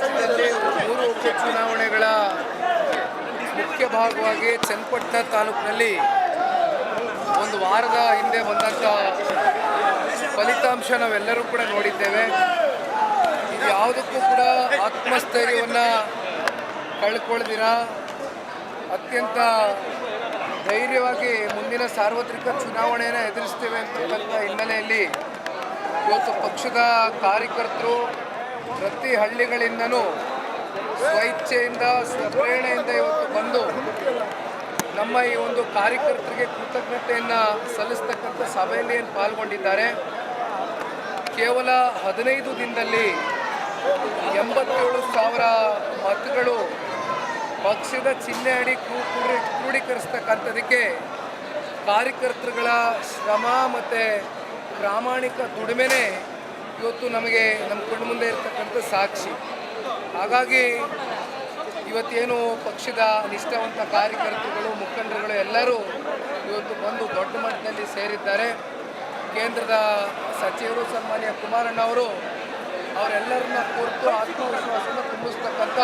ರಾಜ್ಯದಲ್ಲಿ 3 ಉಪಚುನಾವಣೆಗಳ ಮುಖ್ಯ ಭಾಗವಾಗಿ ಚನ್ನಪಟ್ಟಣ ತಾಲೂಕಿನಲ್ಲಿ ಒಂದು ವಾರದ ಹಿಂದೆ ಬಂದಂಥ ಫಲಿತಾಂಶ ನಾವೆಲ್ಲರೂ ಕೂಡ ನೋಡಿದ್ದೇವೆ. ಇದು ಯಾವುದಕ್ಕೂ ಕೂಡ ಆತ್ಮಸ್ಥೈರ್ಯವನ್ನು ಕಳ್ಕೊಳ್ದಿರ ಅತ್ಯಂತ ಧೈರ್ಯವಾಗಿ ಮುಂದಿನ ಸಾರ್ವತ್ರಿಕ ಚುನಾವಣೆಯನ್ನು ಎದುರಿಸ್ತೇವೆ ಅಂತಕ್ಕಂಥ ಹಿನ್ನೆಲೆಯಲ್ಲಿ ಇವತ್ತು ಪಕ್ಷದ ಕಾರ್ಯಕರ್ತರು ಪ್ರತಿ ಹಳ್ಳಿಗಳಿಂದನೂ ಸ್ವಇಚ್ಛೆಯಿಂದ ಸ್ವಪ್ರೇರಣೆಯಿಂದ ಇವತ್ತು ಬಂದು ನಮ್ಮ ಈ ಒಂದು ಕಾರ್ಯಕರ್ತರಿಗೆ ಕೃತಜ್ಞತೆಯನ್ನು ಸಲ್ಲಿಸ್ತಕ್ಕಂಥ ಸಭೆಯಲ್ಲಿ ಏನು ಪಾಲ್ಗೊಂಡಿದ್ದಾರೆ. ಕೇವಲ 15 ದಿನದಲ್ಲಿ 87,000 ಮತಗಳು ಪಕ್ಷದ ಚಿಹ್ನೆ ಅಡಿ ಕ್ರೋಢೀಕರಿಸ್ತಕ್ಕಂಥದಕ್ಕೆ ಕಾರ್ಯಕರ್ತರುಗಳ ಶ್ರಮ ಮತ್ತು ಪ್ರಾಮಾಣಿಕ ದುಡಿಮೆನೇ ಇವತ್ತು ನಮಗೆ ನಮ್ಮ ಕಣ್ಣು ಮುಂದೆ ಇರತಕ್ಕಂಥ ಸಾಕ್ಷಿ. ಹಾಗಾಗಿ ಇವತ್ತೇನು ಪಕ್ಷದ ನಿಷ್ಠಾವಂತ ಕಾರ್ಯಕರ್ತರುಗಳು ಮುಖಂಡರುಗಳು ಎಲ್ಲರೂ ಇವತ್ತು ಬಂದು ದೊಡ್ಡ ಮಟ್ಟದಲ್ಲಿ ಸೇರಿದ್ದಾರೆ. ಕೇಂದ್ರದ ಸಚಿವರು ಸನ್ಮಾನ್ಯ ಕುಮಾರಣ್ಣ ಅವರು ಅವರೆಲ್ಲರನ್ನ ಕುರಿತು ಆತ್ಮವಿಶ್ವಾಸವನ್ನು ತುಂಬಿಸ್ತಕ್ಕಂಥ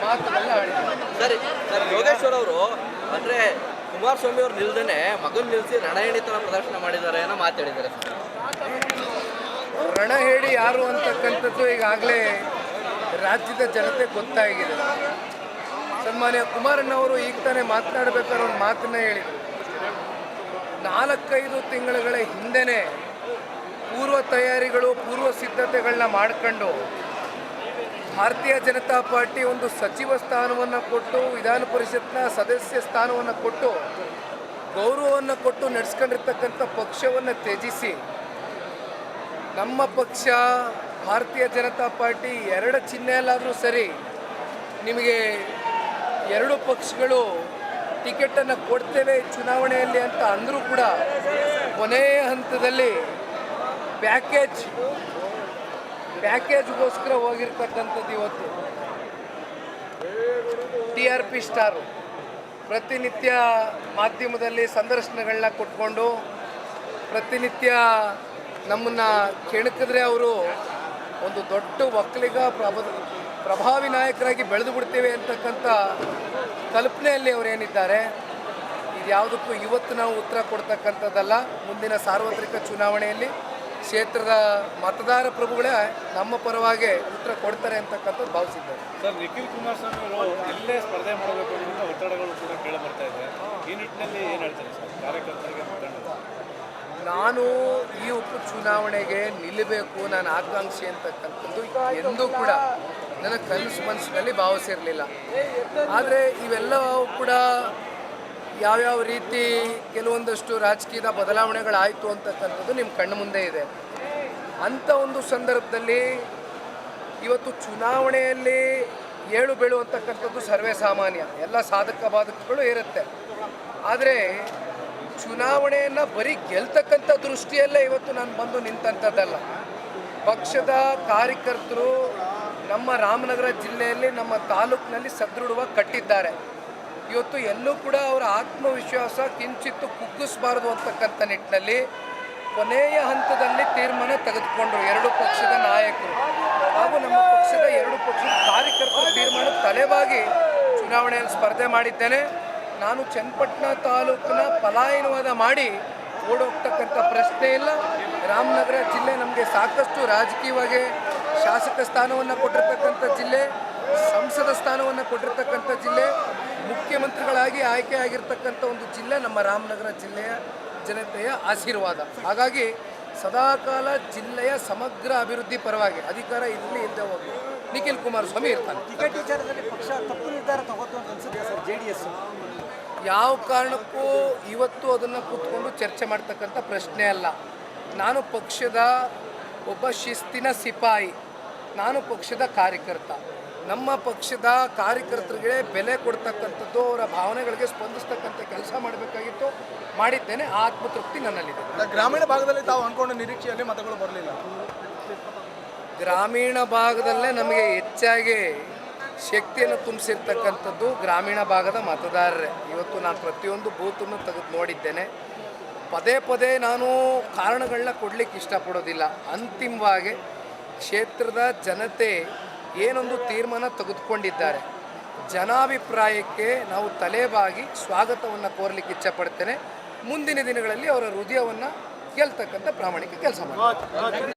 ಮಾತುಗಳನ್ನ ಆಡಿದ್ದಾರೆ. ಸರ್ ಯೋಗೇಶ್ವರ್ ಅವರು ಅಂದರೆ ಕುಮಾರಸ್ವಾಮಿ ಅವರು ನಿಲ್ದೇ ಮಗನ ನಿಲ್ಲಿಸಿ ರಣಹೇಣಿತನ ಪ್ರದರ್ಶನ ಮಾಡಿದ್ದಾರೆ ಅನ್ನೋ ಮಾತಾಡಿದ್ದಾರೆ. ರಣಹೇಳಿ ಯಾರು ಅಂತಕ್ಕಂಥದ್ದು ಈಗಾಗಲೇ ರಾಜ್ಯದ ಜನತೆ ಗೊತ್ತಾಗಿದೆ. ಸನ್ಮಾನ್ಯ ಕುಮಾರಣ್ಣವರು ಈಗ ತಾನೇ ಮಾತನಾಡಬೇಕಾದ್ರೆ ಒಂದು ಮಾತನ್ನ ಹೇಳಿದರು. 4-5 ತಿಂಗಳುಗಳ ಹಿಂದೆನೇ ಪೂರ್ವ ತಯಾರಿಗಳು ಪೂರ್ವ ಸಿದ್ಧತೆಗಳನ್ನ ಮಾಡಿಕೊಂಡು ಭಾರತೀಯ ಜನತಾ ಪಾರ್ಟಿ ಒಂದು ಸಚಿವ ಸ್ಥಾನವನ್ನು ಕೊಟ್ಟು ವಿಧಾನ ಪರಿಷತ್ನ ಸದಸ್ಯ ಸ್ಥಾನವನ್ನು ಕೊಟ್ಟು ಗೌರವವನ್ನು ಕೊಟ್ಟು ನಡೆಸ್ಕೊಂಡಿರ್ತಕ್ಕಂಥ ಪಕ್ಷವನ್ನು ತ್ಯಜಿಸಿ ನಮ್ಮ ಪಕ್ಷ ಭಾರತೀಯ ಜನತಾ ಪಾರ್ಟಿ 2 ಚಿಹ್ನೆಯಲ್ಲಾದರೂ ಸರಿ ನಿಮಗೆ 2 ಪಕ್ಷಗಳು ಟಿಕೆಟನ್ನು ಕೊಡ್ತೇವೆ ಚುನಾವಣೆಯಲ್ಲಿ ಅಂತ ಅಂದರೂ ಕೂಡ ಕೊನೆಯ ಹಂತದಲ್ಲಿ ಪ್ಯಾಕೇಜ್ಗೋಸ್ಕರ ಹೋಗಿರ್ತಕ್ಕಂಥದ್ದು. ಇವತ್ತು TRP ಸ್ಟಾರು ಪ್ರತಿನಿತ್ಯ ಮಾಧ್ಯಮದಲ್ಲಿ ಸಂದರ್ಶನಗಳನ್ನ ಕೊಟ್ಕೊಂಡು ಪ್ರತಿನಿತ್ಯ ನಮ್ಮನ್ನು ಕೆಣಕಿದ್ರೆ ಅವರು ಒಂದು ದೊಡ್ಡ ಒಕ್ಕಲಿಗ ಪ್ರಭಾವಿ ನಾಯಕರಾಗಿ ಬೆಳೆದು ಬಿಡ್ತೇವೆ ಅಂತಕ್ಕಂಥ ಕಲ್ಪನೆಯಲ್ಲಿ ಅವರೇನಿದ್ದಾರೆ. ಇದು ಯಾವುದಕ್ಕೂ ಇವತ್ತು ನಾವು ಉತ್ತರ ಕೊಡ್ತಕ್ಕಂಥದ್ದಲ್ಲ. ಮುಂದಿನ ಸಾರ್ವತ್ರಿಕ ಚುನಾವಣೆಯಲ್ಲಿ ಕ್ಷೇತ್ರದ ಮತದಾರ ಪ್ರಭುಗಳೇ ನಮ್ಮ ಪರವಾಗಿ ಉತ್ತರ ಕೊಡ್ತಾರೆ ಅಂತಕ್ಕಂಥದ್ದು ಭಾವಿಸಿದ್ದಾರೆ. ಸರ್, ನಿಖಿಲ್ ಕುಮಾರಸ್ವಾಮಿ ಅವರು ಎಲ್ಲೇ ಸ್ಪರ್ಧೆ ಮಾಡಬೇಕು ಅನ್ನೋ ಒತ್ತಡಗಳು ಕೂಡ ಕೇಳಿ ಬರ್ತಾ ಇದೆ. ಈ ನಿಟ್ಟಿನಲ್ಲಿ ಏನು ಹೇಳ್ತಾರೆ ಸರ್ ಕಾರ್ಯಕರ್ತರಿಗೆ? ನಾನು ಈ ಉಪಚುನಾವಣೆಗೆ ನಿಲ್ಲಬೇಕು, ನಾನು ಆಕಾಂಕ್ಷಿ ಅಂತಕ್ಕಂಥದ್ದು ಎಂದೂ ಕೂಡ ನನ್ನ ಕನಸು ಮನಸ್ಸಿನಲ್ಲಿ ಭಾವಿಸಿರಲಿಲ್ಲ. ಆದರೆ ಇವೆಲ್ಲವೂ ಕೂಡ ಯಾವ್ಯಾವ ರೀತಿ ಕೆಲವೊಂದಷ್ಟು ರಾಜಕೀಯದ ಬದಲಾವಣೆಗಳಾಯಿತು ಅಂತಕ್ಕಂಥದ್ದು ನಿಮ್ಮ ಕಣ್ಣು ಮುಂದೆ ಇದೆ. ಅಂಥ ಒಂದು ಸಂದರ್ಭದಲ್ಲಿ ಇವತ್ತು ಚುನಾವಣೆಯಲ್ಲಿ ಏಳು ಬೀಳು ಅಂತಕ್ಕಂಥದ್ದು ಸರ್ವೇ ಸಾಮಾನ್ಯ, ಎಲ್ಲ ಸಾಧಕ ಬಾಧಕಗಳು ಇರುತ್ತೆ. ಆದರೆ ಚುನಾವಣೆಯನ್ನು ಬರೀ ಗೆಲ್ತಕ್ಕಂಥ ದೃಷ್ಟಿಯಲ್ಲೇ ಇವತ್ತು ನಾನು ಬಂದು ನಿಂತಂಥದ್ದಲ್ಲ. ಪಕ್ಷದ ಕಾರ್ಯಕರ್ತರು ನಮ್ಮ ರಾಮನಗರ ಜಿಲ್ಲೆಯಲ್ಲಿ ನಮ್ಮ ತಾಲೂಕಿನಲ್ಲಿ ಸದೃಢವಾಗಿ ಕಟ್ಟಿದ್ದಾರೆ. ಇವತ್ತು ಎಲ್ಲೂ ಕೂಡ ಅವರ ಆತ್ಮವಿಶ್ವಾಸ ಕಿಂಚಿತ್ತು ಕುಗ್ಗಿಸಬಾರ್ದು ಅಂತಕ್ಕಂಥ ನಿಟ್ಟಿನಲ್ಲಿ ಕೊನೆಯ ಹಂತದಲ್ಲಿ ತೀರ್ಮಾನ ತೆಗೆದುಕೊಂಡರು 2 ಪಕ್ಷದ ನಾಯಕರು ಹಾಗೂ ನಮ್ಮ ಪಕ್ಷದ 2 ಪಕ್ಷದ ಕಾರ್ಯಕರ್ತರ ತೀರ್ಮಾನ ತಲೆಬಾಗಿ ಚುನಾವಣೆಯಲ್ಲಿ ಸ್ಪರ್ಧೆ ಮಾಡಿದ್ದೇನೆ. ನಾನು ಚನ್ನಪಟ್ಟಣ ತಾಲೂಕಿನ ಪಲಾಯನವಾದ ಮಾಡಿ ಓಡೋಗ್ತಕ್ಕಂಥ ಪ್ರಶ್ನೆ ಇಲ್ಲ. ರಾಮನಗರ ಜಿಲ್ಲೆ ನಮಗೆ ಸಾಕಷ್ಟು ರಾಜಕೀಯವಾಗಿ ಶಾಸಕ ಸ್ಥಾನವನ್ನು ಕೊಟ್ಟಿರ್ತಕ್ಕಂಥ ಜಿಲ್ಲೆ, ಸಂಸದ ಸ್ಥಾನವನ್ನು ಕೊಟ್ಟಿರ್ತಕ್ಕಂಥ ಜಿಲ್ಲೆ, ಮುಖ್ಯಮಂತ್ರಿಗಳಾಗಿ ಆಯ್ಕೆ ಆಗಿರ್ತಕ್ಕಂಥ ಒಂದು ಜಿಲ್ಲೆ ನಮ್ಮ ರಾಮನಗರ ಜಿಲ್ಲೆಯ ಜನತೆಯ ಆಶೀರ್ವಾದ. ಹಾಗಾಗಿ ಸದಾಕಾಲ ಜಿಲ್ಲೆಯ ಸಮಗ್ರ ಅಭಿವೃದ್ಧಿ ಪರವಾಗಿ ಅಧಿಕಾರ ಇರಲಿ ಇಲ್ಲದೆ ಹೋಗಿ ನಿಖಿಲ್ ಕುಮಾರಸ್ವಾಮಿ ಇರ್ತಾನೆ. ಟಿಕೆಟ್ ವಿಚಾರದಲ್ಲಿ ಪಕ್ಷ ತಪ್ಪು ನಿರ್ಧಾರ ತಗೋತು ಅಂತ ಅನ್ಸುತ್ತೆ ಸರ್ JDS? ಯಾವ ಕಾರಣಕ್ಕೂ ಇವತ್ತು ಅದನ್ನು ಕೂತ್ಕೊಂಡು ಚರ್ಚೆ ಮಾಡ್ತಕ್ಕಂಥ ಪ್ರಶ್ನೆ ಅಲ್ಲ. ನಾನು ಪಕ್ಷದ ಒಬ್ಬ ಶಿಸ್ತಿನ ಸಿಪಾಯಿ, ನಾನು ಪಕ್ಷದ ಕಾರ್ಯಕರ್ತ. ನಮ್ಮ ಪಕ್ಷದ ಕಾರ್ಯಕರ್ತರಿಗೆ ಬೆಲೆ ಕೊಡ್ತಕ್ಕಂಥದ್ದು, ಅವರ ಭಾವನೆಗಳಿಗೆ ಸ್ಪಂದಿಸ್ತಕ್ಕಂಥ ಕೆಲಸ ಮಾಡಬೇಕಾಗಿತ್ತು, ಮಾಡಿದ್ದೇನೆ. ಆ ಆತ್ಮತೃಪ್ತಿ ನನ್ನಲ್ಲಿದೆ. ಗ್ರಾಮೀಣ ಭಾಗದಲ್ಲಿ ತಾವು ಅಂದ್ಕೊಂಡ ನಿರೀಕ್ಷೆಯಲ್ಲಿ ಮತಗಳು ಬರಲಿಲ್ಲ. ಗ್ರಾಮೀಣ ಭಾಗದಲ್ಲೇ ನಮಗೆ ಹೆಚ್ಚಾಗಿ ಶಕ್ತಿಯನ್ನು ತುಂಬಿಸಿರ್ತಕ್ಕಂಥದ್ದು ಗ್ರಾಮೀಣ ಭಾಗದ ಮತದಾರರೇ. ಇವತ್ತು ನಾನು ಪ್ರತಿಯೊಂದು ಬೂತನ್ನು ತೆಗೆದು ನೋಡಿದ್ದೇನೆ. ಪದೇ ಪದೇ ನಾನು ಕಾರಣಗಳನ್ನ ಕೊಡಲಿಕ್ಕೆ ಇಷ್ಟಪಡೋದಿಲ್ಲ. ಅಂತಿಮವಾಗಿ ಕ್ಷೇತ್ರದ ಜನತೆ ಏನೊಂದು ತೀರ್ಮಾನ ತೆಗೆದುಕೊಂಡಿದ್ದಾರೆ, ಜನಾಭಿಪ್ರಾಯಕ್ಕೆ ನಾವು ತಲೆಬಾಗಿ ಸ್ವಾಗತವನ್ನು ಕೋರಲಿಕ್ಕೆ ಇಚ್ಛಪಡ್ತೇನೆ. ಮುಂದಿನ ದಿನಗಳಲ್ಲಿ ಅವರ ಹೃದಯವನ್ನು ಗೆಲ್ತಕ್ಕಂಥ ಪ್ರಾಮಾಣಿಕ ಕೆಲಸ ಮಾಡ್ತಾರೆ.